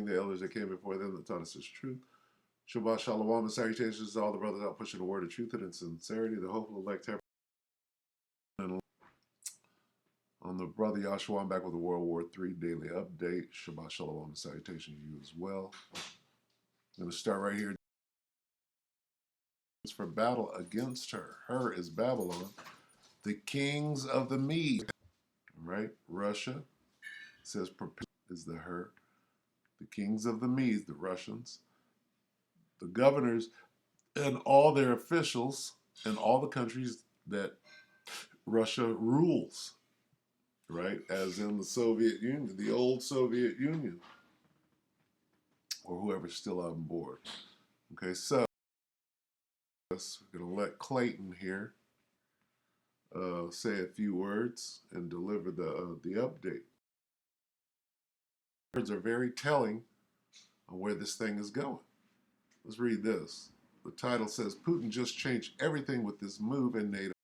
the elders that came before them that taught us this truth. Shabbat Shalom and salutations to all the brothers out pushing the word of truth and in sincerity, the hope of elect heaven. On the brother Yahshua, I'm back with the World War III Daily Update. Shabbat Shalom and salutations to you as well. I'm going to start right here. It's for battle against her. Her is Babylon, the kings of the Medes. Right? Russia says is the her. The kings of the Medes, the Russians. The governors and all their officials in all the countries that Russia rules, right? As in the Soviet Union, the old Soviet Union, or whoever's still on board. Okay, so we're going to let Clayton here say a few words and deliver the update. Words are very telling on where this thing is going. Let's read this. The title says, Putin just changed everything with this move in NATO.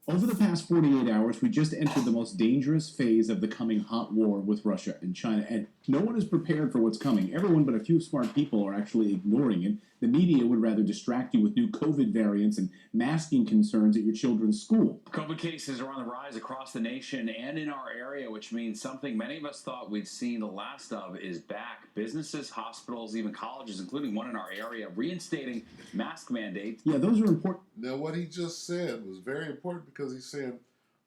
Over the past 48 hours, we just entered the most dangerous phase of the coming hot war with Russia and China, and no one is prepared for what's coming. Everyone but a few smart people are actually ignoring it. The media would rather distract you with new COVID variants and masking concerns at your children's school. COVID cases are on the rise across the nation and in our area, which means something many of us thought we'd seen the last of is back. Businesses, hospitals, even colleges, including one in our area, reinstating mask mandates. Yeah, those are important. Now, what he just said was very important because he's saying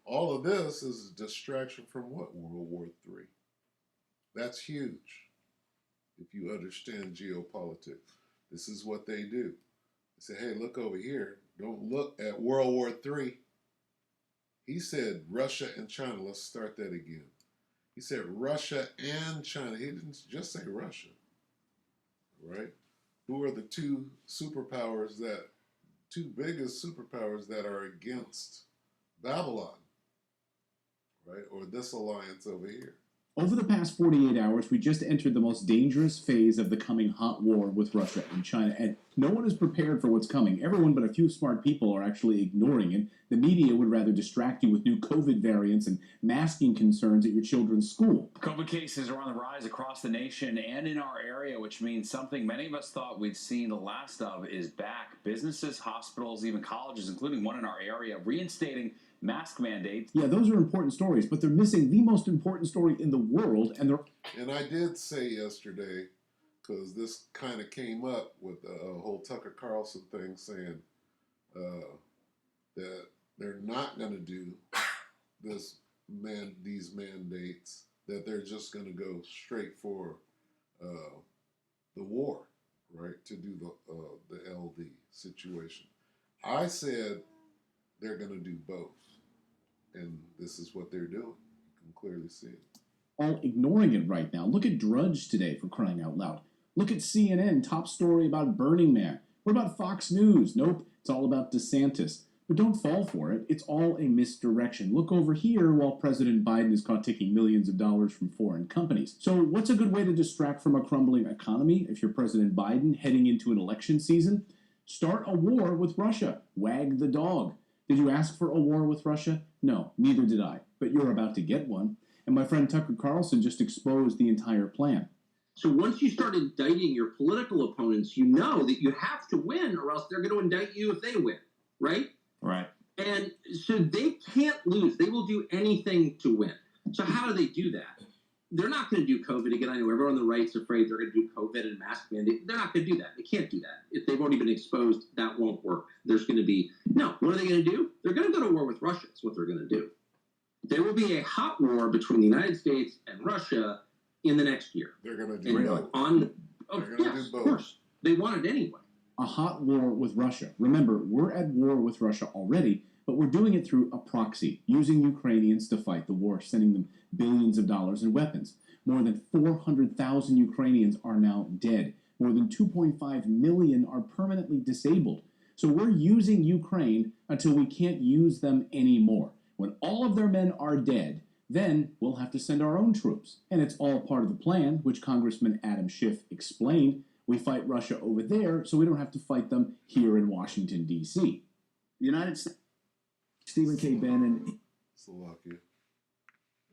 all of this is a distraction from what? World War III. That's huge if you understand geopolitics. This is what they do. They say, hey, look over here. Don't look at World War III. He said Russia and China. Let's start that again. He said Russia and China. He didn't just say Russia, right? Who are the two biggest superpowers that are against Babylon, right? Or this alliance over here. Over the past 48 hours, we just entered the most dangerous phase of the coming hot war with Russia and China, and no one is prepared for what's coming. Everyone but a few smart people are actually ignoring it. The media would rather distract you with new COVID variants and masking concerns at your children's school. COVID cases are on the rise across the nation and in our area, which means something many of us thought we'd seen the last of is back. Businesses, hospitals, even colleges, including one in our area, reinstating mask mandates. Yeah, those are important stories, but they're missing the most important story in the world, and And I did say yesterday, because this kind of came up with the whole Tucker Carlson thing, saying that they're not going to do these mandates, that they're just going to go straight for the war, right? To do the LD situation. I said they're going to do both. And this is what they're doing. You can clearly see it. All ignoring it right now. Look at Drudge today, for crying out loud. Look at CNN, top story about Burning Man. What about Fox News? Nope, it's all about DeSantis. But don't fall for it. It's all a misdirection. Look over here while President Biden is caught taking millions of dollars from foreign companies. So what's a good way to distract from a crumbling economy if you're President Biden heading into an election season? Start a war with Russia. Wag the dog. Did you ask for a war with Russia? No, neither did I. But you're about to get one. And my friend Tucker Carlson just exposed the entire plan. So once you start indicting your political opponents, you know that you have to win or else they're going to indict you if they win, right? Right. And so they can't lose. They will do anything to win. So how do they do that? They're not going to do COVID again. I know everyone on the right's afraid they're going to do COVID and mask mandate. They're not going to do that. They can't do that. If they've already been exposed, that won't work. There's going to be, no, what are they going to do? They're going to go to war with Russia. That's what they're going to do. There will be a hot war between the United States and Russia in the next year. They're going to do both. Of course. They want it anyway. A hot war with Russia. Remember, we're at war with Russia already, but we're doing it through a proxy, using Ukrainians to fight the war, sending them billions of dollars in weapons. More than 400,000 Ukrainians are now dead. More than 2.5 million are permanently disabled. So we're using Ukraine until we can't use them anymore. When all of their men are dead, then we'll have to send our own troops. And it's all part of the plan, which Congressman Adam Schiff explained, We fight Russia over there so we don't have to fight them here in Washington, D.C. The United States. Stephen K. Bannon. Slovakia.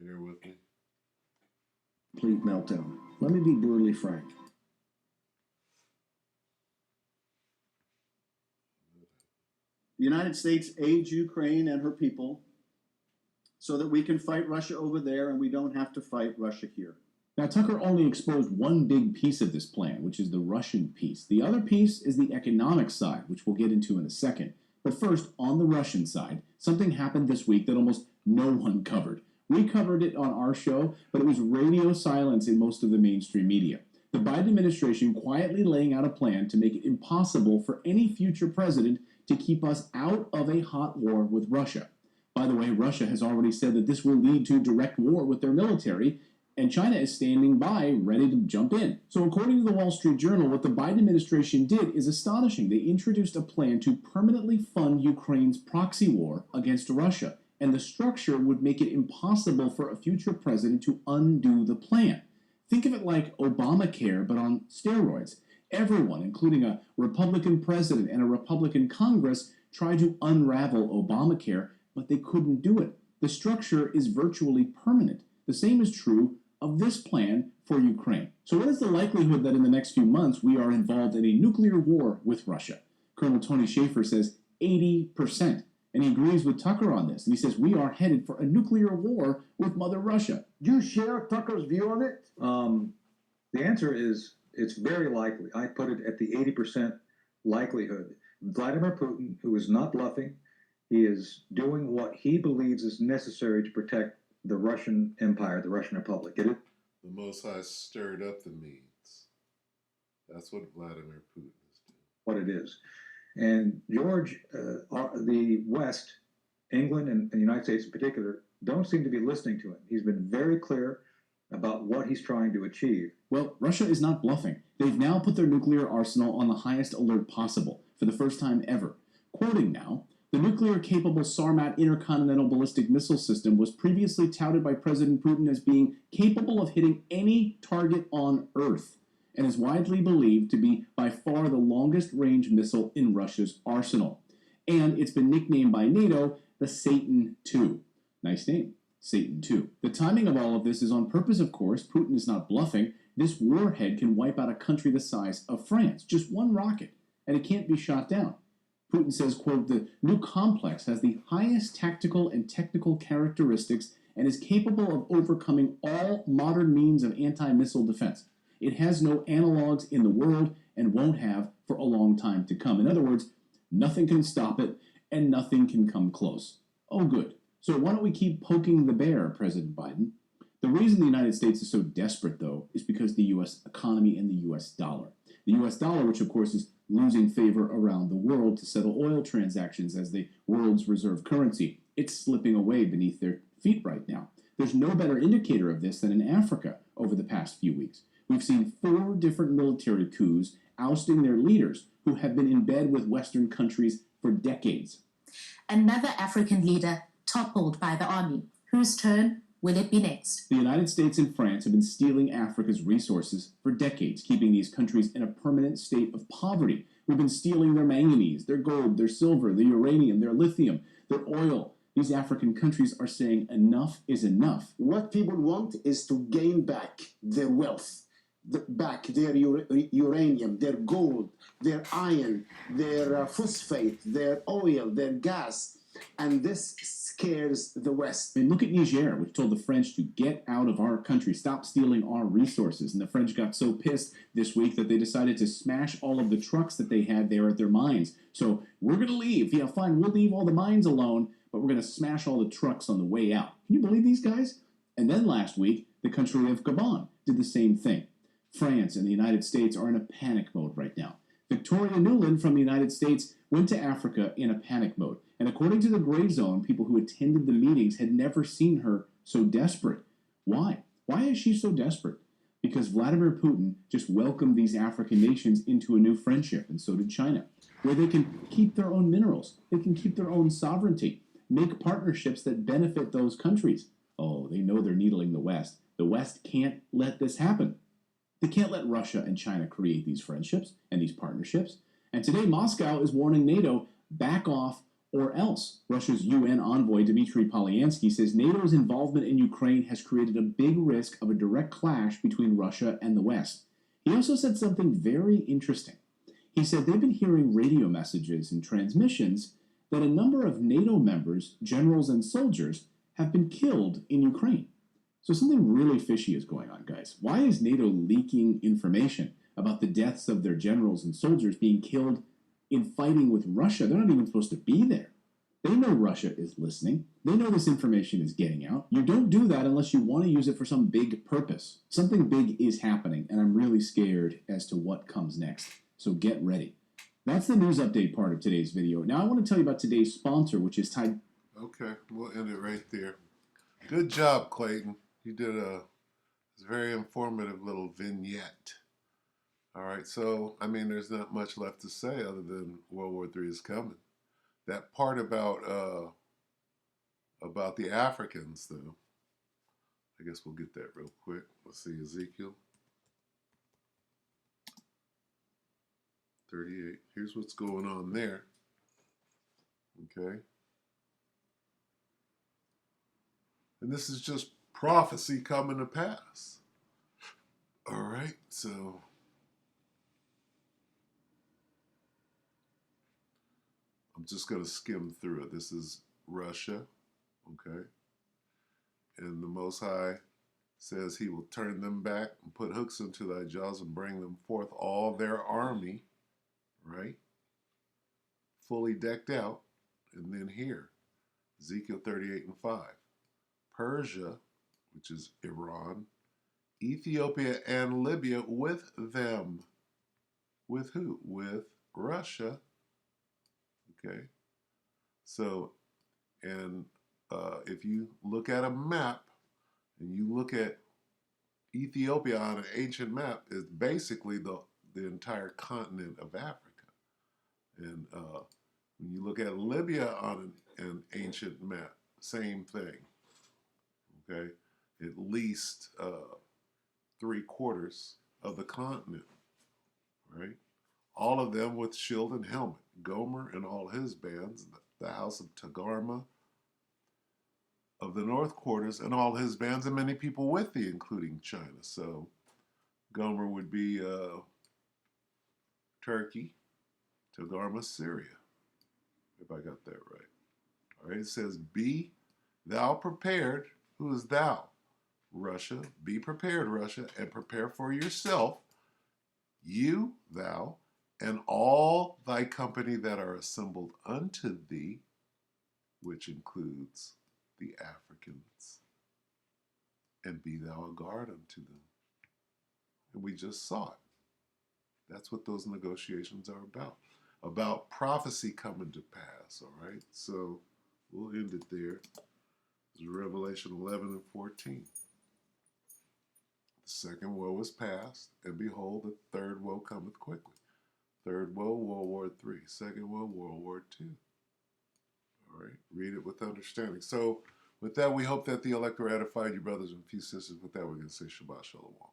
You here with me? Complete meltdown. Let me be brutally frank. The United States aids Ukraine and her people so that we can fight Russia over there and we don't have to fight Russia here. Now, Tucker only exposed one big piece of this plan, which is the Russian piece. The other piece is the economic side, which we'll get into in a second. But first, on the Russian side, something happened this week that almost no one covered. We covered it on our show, but it was radio silence in most of the mainstream media. The Biden administration quietly laying out a plan to make it impossible for any future president to keep us out of a hot war with Russia. By the way, Russia has already said that this will lead to direct war with their military, and China is standing by, ready to jump in. So according to the Wall Street Journal, what the Biden administration did is astonishing. They introduced a plan to permanently fund Ukraine's proxy war against Russia, and the structure would make it impossible for a future president to undo the plan. Think of it like Obamacare, but on steroids. Everyone, including a Republican president and a Republican Congress, tried to unravel Obamacare, but they couldn't do it. The structure is virtually permanent. The same is true of this plan for Ukraine. So what is the likelihood that in the next few months we are involved in a nuclear war with Russia? Colonel Tony Schaefer says 80%. And he agrees with Tucker on this. And he says we are headed for a nuclear war with Mother Russia. Do you share Tucker's view on it? The answer is it's very likely. I put it at the 80% likelihood. Vladimir Putin, who is not bluffing, he is doing what he believes is necessary to protect the Russian Empire, the Russian Republic. Get it? The Most High stirred up the means. That's what Vladimir Putin is doing. What it is. And George, the West, England and the United States in particular, don't seem to be listening to him. He's been very clear about what he's trying to achieve. Well, Russia is not bluffing. They've now put their nuclear arsenal on the highest alert possible for the first time ever. Quoting now, the nuclear-capable Sarmat intercontinental ballistic missile system was previously touted by President Putin as being capable of hitting any target on Earth and is widely believed to be by far the longest-range missile in Russia's arsenal. And it's been nicknamed by NATO the Satan II. Nice name, Satan II. The timing of all of this is on purpose, of course. Putin is not bluffing. This warhead can wipe out a country the size of France. Just one rocket, and it can't be shot down. Putin says, quote, the new complex has the highest tactical and technical characteristics and is capable of overcoming all modern means of anti-missile defense. It has no analogs in the world and won't have for a long time to come. In other words, nothing can stop it and nothing can come close. Oh, good. So why don't we keep poking the bear, President Biden? The reason the United States is so desperate, though, is because the U.S. economy and the U.S. dollar. The U.S. dollar, which of course is losing favor around the world to settle oil transactions as the world's reserve currency. It's slipping away beneath their feet right now. There's no better indicator of this than in Africa over the past few weeks. We've seen 4 different military coups ousting their leaders who have been in bed with Western countries for decades. Another African leader toppled by the army. Whose turn will it be next? The United States and France have been stealing Africa's resources for decades, keeping these countries in a permanent state of poverty. We've been stealing their manganese, their gold, their silver, their uranium, their lithium, their oil. These African countries are saying enough is enough. What people want is to gain back their wealth, back their uranium, their gold, their iron, their phosphate, their oil, their gas. And this scares the West. I mean, look at Niger, which told the French to get out of our country, stop stealing our resources. And the French got so pissed this week that they decided to smash all of the trucks that they had there at their mines. So we're going to leave. Yeah, fine, we'll leave all the mines alone, but we're going to smash all the trucks on the way out. Can you believe these guys? And then last week, the country of Gabon did the same thing. France and the United States are in a panic mode right now. Victoria Nuland from the United States went to Africa in a panic mode. And according to the Gray Zone, people who attended the meetings had never seen her so desperate. Why? Why is she so desperate? Because Vladimir Putin just welcomed these African nations into a new friendship, and so did China, where they can keep their own minerals, they can keep their own sovereignty, make partnerships that benefit those countries. Oh, they know they're needling the West. The West can't let this happen. They can't let Russia and China create these friendships and these partnerships. And today, Moscow is warning NATO, back off or else. Russia's UN envoy Dmitry Polyansky says NATO's involvement in Ukraine has created a big risk of a direct clash between Russia and the West. He also said something very interesting. He said they've been hearing radio messages and transmissions that a number of NATO members, generals, and soldiers have been killed in Ukraine. So something really fishy is going on, guys. Why is NATO leaking information about the deaths of their generals and soldiers being killed in fighting with Russia? They're not even supposed to be there. They know Russia is listening. They know this information is getting out. You don't do that unless you want to use it for some big purpose. Something big is happening, and I'm really scared as to what comes next. So get ready. That's the news update part of today's video. Now I want to tell you about today's sponsor, which is tied. Okay, we'll end it right there. Good job, Clayton. You did a very informative little vignette. All right, so, I mean, there's not much left to say other than World War III is coming. That part about the Africans, though, I guess we'll get that real quick. Let's see, Ezekiel 38. Here's what's going on there. Okay. And this is just prophecy coming to pass. All right, so I'm just going to skim through it. This is Russia, okay? And the Most High says he will turn them back and put hooks into thy jaws and bring them forth all their army, right? Fully decked out. And then here, Ezekiel 38 and 5. Persia, which is Iran, Ethiopia, and Libya with them. With who? With Russia. Okay. So, and if you look at a map and you look at Ethiopia on an ancient map, it's basically the entire continent of Africa. And when you look at Libya on an ancient map, same thing. Okay, at least 3/4 of the continent, right? All of them with shield and helmet. Gomer and all his bands, the house of Tagarma of the north quarters and all his bands, and many people with thee, including China. So Gomer would be Turkey, Tagarma, Syria, if I got that right. All right, it says, be thou prepared. Who is thou? Russia. Be prepared, Russia, and prepare for yourself, you, thou, and all thy company that are assembled unto thee, which includes the Africans, and be thou a guard unto them. And we just saw it. That's what those negotiations are about prophecy coming to pass, all right? So we'll end it there. This is Revelation 11 and 14. The second woe is past, and behold, the third woe cometh quickly. Third woe, World War III. Second woe, World War II. All right, read it with understanding. So with that, we hope that the elect are edified, you brothers and few sisters. With that, we're going to say Shabbat Shalom.